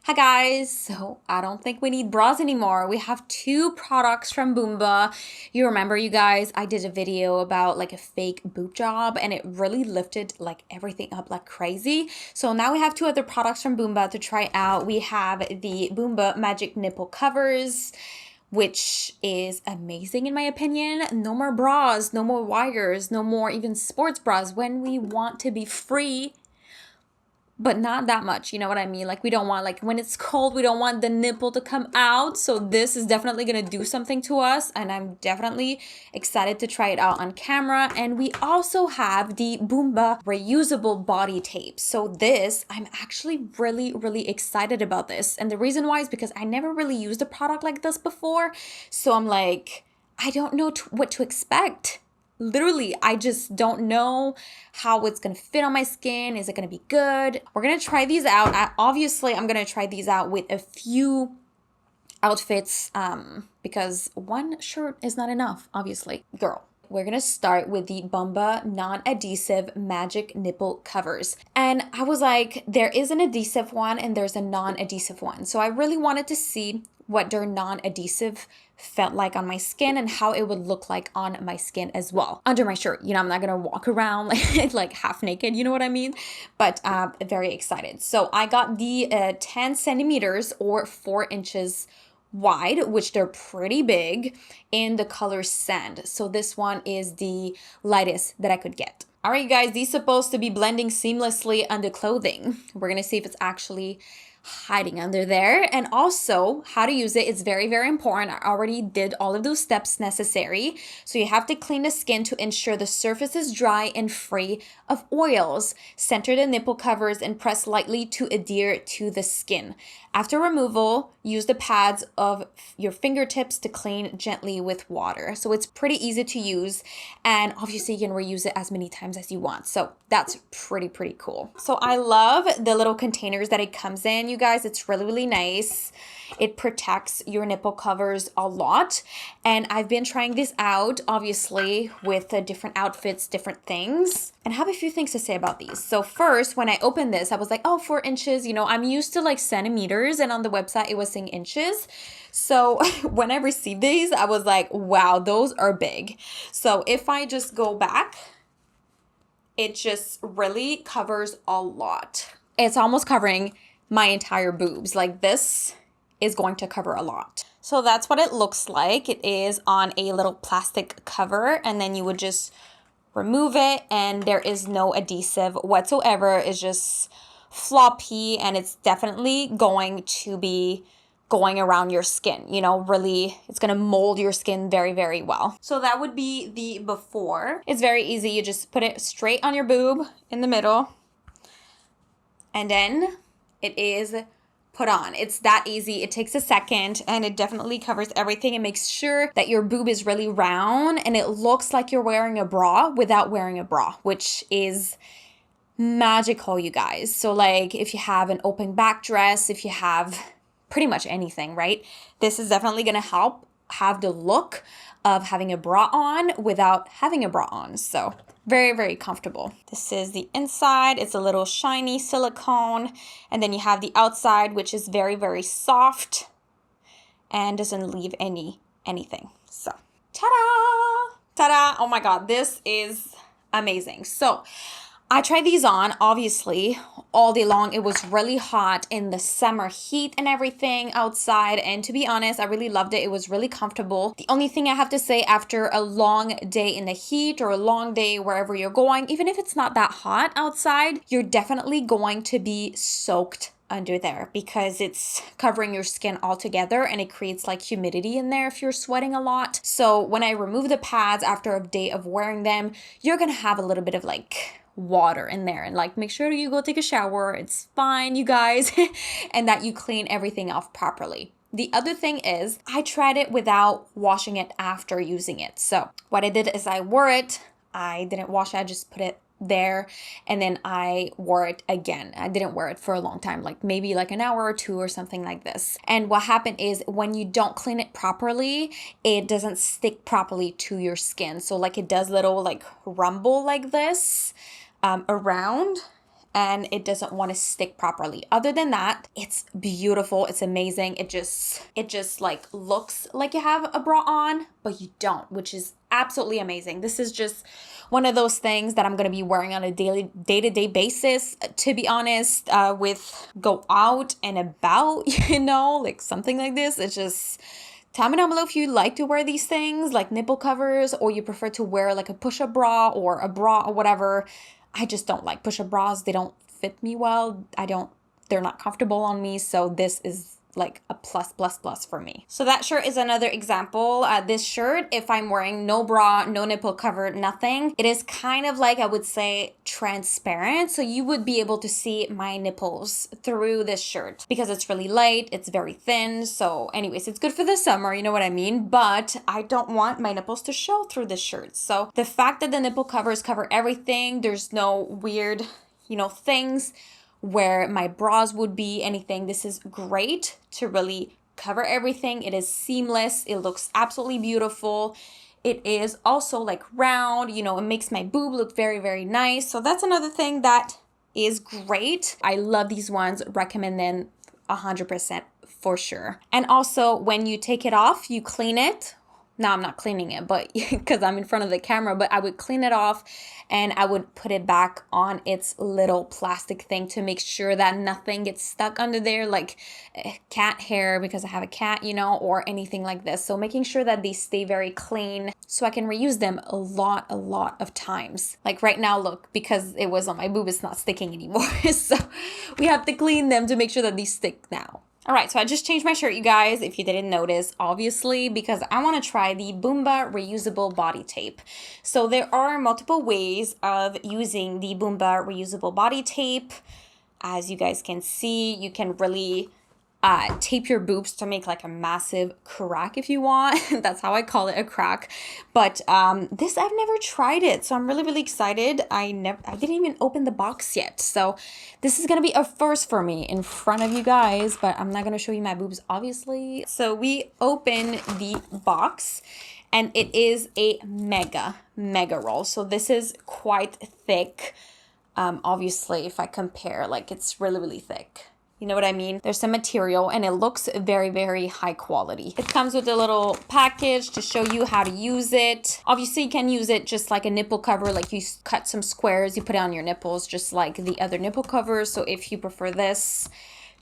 Hi guys, so I don't think we need bras anymore. We have two products from Boomba. You remember, you guys, I did a video about like a fake boob job and it really lifted like everything up like crazy. So now we have two other products from Boomba to try out. We have the Boomba Magic Nipple Covers, which is amazing in my opinion. No more bras, no more wires, no more even sports bras when we want to be free, but not that much, you know what I mean? Like we don't want, like when it's cold, we don't want the nipple to come out. So this is definitely gonna do something to us, and I'm definitely excited to try it out on camera. And we also have the Boomba reusable body tape. So this, I'm actually really excited about this. And the reason why is because I never really used a product like this before. So I'm like, I don't know what to expect. Literally, I just don't know how it's gonna fit on my skin. Is it gonna be good? We're gonna try these out. I'm gonna try these out with a few outfits because one shirt is not enough, obviously. Girl, we're gonna start with the Boomba Non-Adhesive Magic Nipple Covers. And I was like, there is an adhesive one and there's a non-adhesive one. So I really wanted to see what their non-adhesive felt like on my skin and how it would look like on my skin as well. Under my shirt, you know, I'm not gonna walk around like half naked, you know what I mean? But very excited. So I got the 10 centimeters or 4 inches wide, which they're pretty big, in the color sand. So this one is the lightest that I could get. All right, you guys, these supposed to be blending seamlessly under clothing. We're gonna see if it's actually hiding under there, and also how to use it is very important. I already did all of those steps necessary. So you have to clean the skin to ensure the surface is dry and free of oils. Center the nipple covers and press lightly to adhere to the skin. After removal, use the pads of your fingertips to clean gently with water. So it's pretty easy to use, and obviously you can reuse it as many times as you want. So that's pretty cool. So I love the little containers that it comes in, you guys. It's really nice. It protects your nipple covers a lot. And I've been trying this out, obviously, with different outfits, different things, and I have a few things to say about these. So first, when I opened this, I was like, oh, 4 inches. You know, I'm used to like centimeters, and on the website, it was saying inches. So when I received these, I was like, wow, those are big. So if I just go back, it just really covers a lot. It's almost covering my entire boobs. Like this is going to cover a lot. So that's what it looks like. It is on a little plastic cover, and then you would just remove it, and there is no adhesive whatsoever. It's just floppy, and it's definitely going to be going around your skin, you know, really, it's gonna mold your skin very well. So that would be the before. It's very easy. You just put it straight on your boob in the middle, and then it is put on. It's that easy. It takes a second, and it definitely covers everything. It makes sure that your boob is really round and it looks like you're wearing a bra without wearing a bra, which is magical, you guys. So like if you have an open back dress, if you have pretty much anything, right? This is definitely gonna help have the look of having a bra on without having a bra on. So very comfortable. This is the inside. It's a little shiny silicone, and then you have the outside, which is very soft and doesn't leave anything. So ta-da, oh my god, this is amazing. So I tried these on, obviously, all day long. It was really hot in the summer heat and everything outside. And to be honest, I really loved it. It was really comfortable. The only thing I have to say, after a long day in the heat or a long day wherever you're going, even if it's not that hot outside, you're definitely going to be soaked under there because it's covering your skin all together, and it creates like humidity in there if you're sweating a lot. So when I remove the pads after a day of wearing them, you're gonna have a little bit of like water in there, and like make sure you go take a shower. It's fine, you guys, and that you clean everything off properly. The other thing is I tried it without washing it after using it. So what I did is I wore it. I didn't wash it. I just put it there, and then I wore it again. I didn't wear it for a long time, like maybe like an hour or two or something like this. And what happened is when you don't clean it properly, it doesn't stick properly to your skin. So like it does little like rumble like this around, and it doesn't want to stick properly. Other than that, it's beautiful. It's amazing. It just like looks like you have a bra on, but you don't, which is absolutely amazing. This is just one of those things that I'm going to be wearing on a day-to-day basis, to be honest, with go out and about, like something like this. It's just, tell me down below if you like to wear these things like nipple covers, or you prefer to wear like a push-up bra or a bra or whatever. I just don't like push-up bras. They don't fit me well. They're not comfortable on me. So this is like a plus for me. So that shirt is another example. This shirt, if I'm wearing no bra, no nipple cover, nothing, it is kind of like, I would say, transparent. So you would be able to see my nipples through this shirt because it's really light, it's very thin. So anyways, it's good for the summer, you know what I mean? But I don't want my nipples to show through this shirt. So the fact that the nipple covers cover everything, there's no weird, things where my bras would be, anything. This is great to really cover everything. It is seamless. It looks absolutely beautiful. It is also like round, it makes my boob look very, very nice. So that's another thing that is great. I love these ones. Recommend them 100% for sure. And also when you take it off, you clean it. Now I'm not cleaning it, but because I'm in front of the camera, but I would clean it off and I would put it back on its little plastic thing to make sure that nothing gets stuck under there, like cat hair because I have a cat, or anything like this. So making sure that they stay very clean so I can reuse them a lot of times. Like right now, look, because it was on my boob, it's not sticking anymore. So we have to clean them to make sure that these stick now. All right, so I just changed my shirt, you guys, if you didn't notice, obviously, because I want to try the Boomba reusable body tape. So there are multiple ways of using the Boomba reusable body tape. As you guys can see, you can really tape your boobs to make like a massive crack if you want. That's how I call it, a crack. But this, I've never tried it, so I'm really excited. I didn't even open the box yet, so this is gonna be a first for me in front of you guys, but I'm not gonna show you my boobs, obviously. So we open the box and it is a mega roll. So this is quite thick. Obviously, if I compare, like, it's really thick. You know what I mean? There's some material and it looks very high quality. It comes with a little package to show you how to use it. Obviously, you can use it just like a nipple cover, like you cut some squares, you put it on your nipples, just like the other nipple covers. So if you prefer this,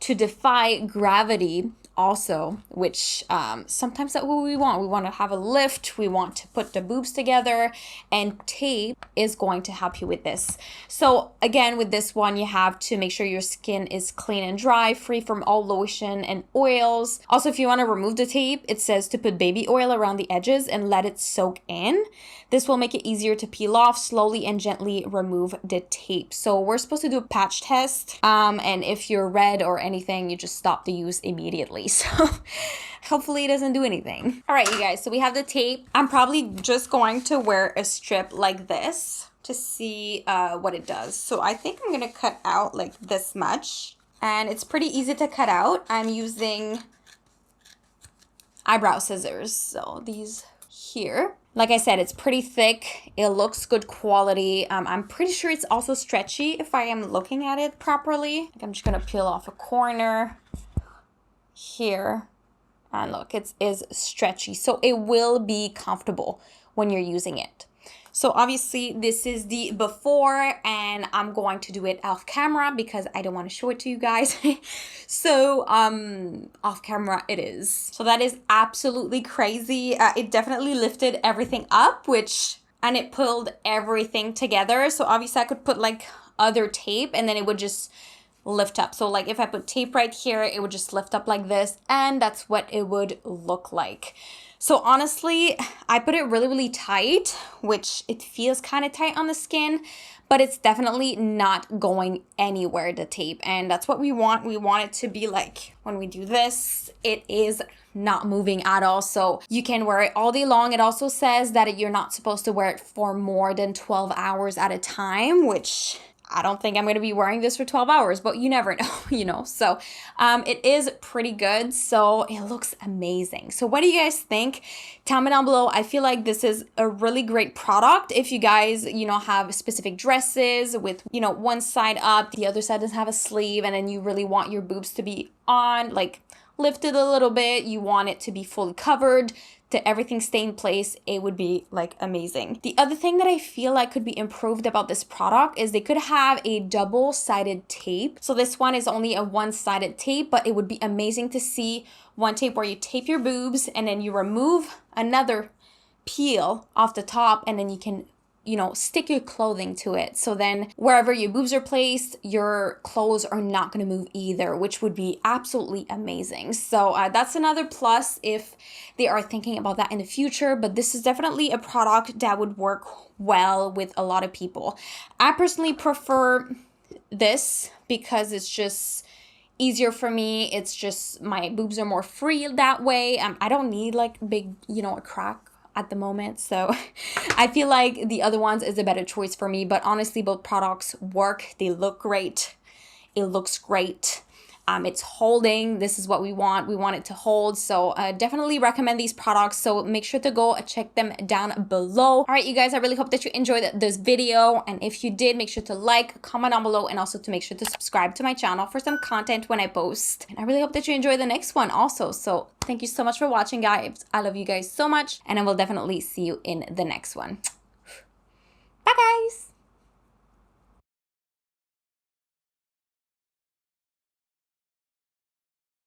to defy gravity also, which sometimes that's what we want. We want to have a lift. We want to put the boobs together, and tape is going to help you with this. So again, with this one, you have to make sure your skin is clean and dry, free from all lotion and oils. Also, if you want to remove the tape, it says to put baby oil around the edges and let it soak in. This will make it easier to peel off, slowly and gently remove the tape. So we're supposed to do a patch test. And if you're red or anything, you just stop the use immediately. So hopefully it doesn't do anything. All right, you guys, so we have the tape. I'm probably just going to wear a strip like this to see what it does. So I think I'm gonna cut out like this much. And it's pretty easy to cut out. I'm using eyebrow scissors. So these here. Like I said, it's pretty thick. It looks good quality. I'm pretty sure it's also stretchy if I am looking at it properly. I'm just gonna peel off a corner here. And look, it is stretchy. So it will be comfortable when you're using it. So obviously this is the before, and I'm going to do it off camera because I don't want to show it to you guys. So off camera it is. So that is absolutely crazy. It definitely lifted everything up, and it pulled everything together. So obviously I could put like other tape and then it would just lift up. So like if I put tape right here, it would just lift up like this, and that's what it would look like. So honestly, I put it really tight, which it feels kind of tight on the skin, but it's definitely not going anywhere, the tape. And that's what we want. We want it to be like, when we do this, it is not moving at all. So you can wear it all day long. It also says that you're not supposed to wear it for more than 12 hours at a time, which I don't think I'm going to be wearing this for 12 hours, but you never know, you know. So it is pretty good. So it looks amazing. So what do you guys think? Tell me down below. I feel like this is a really great product if you guys, you know, have specific dresses with, you know, one side up, the other side doesn't have a sleeve, and then you really want your boobs to be on, like lifted a little bit. You want it to be fully covered, to everything stay in place. It would be like amazing. The other thing that I feel like could be improved about this product is they could have a double-sided tape. So this one is only a one-sided tape, but it would be amazing to see one tape where you tape your boobs and then you remove another peel off the top, and then you can, you know, stick your clothing to it. So then wherever your boobs are placed, your clothes are not going to move either, which would be absolutely amazing. So that's another plus if they are thinking about that in the future. But this is definitely a product that would work well with a lot of people. I personally prefer this because it's just easier for me. It's just my boobs are more free that way. I don't need like big, you know, a crack at the moment. So I feel like the other ones is a better choice for me, but honestly, both products work. They look great. It looks great. It's holding. This is what we want. We want it to hold. So definitely recommend these products. So make sure to go check them down below. All right, you guys, I really hope that you enjoyed this video. And if you did, make sure to like, comment down below, and also to make sure to subscribe to my channel for some content when I post. And I really hope that you enjoy the next one also. So thank you so much for watching, guys. I love you guys so much. And I will definitely see you in the next one.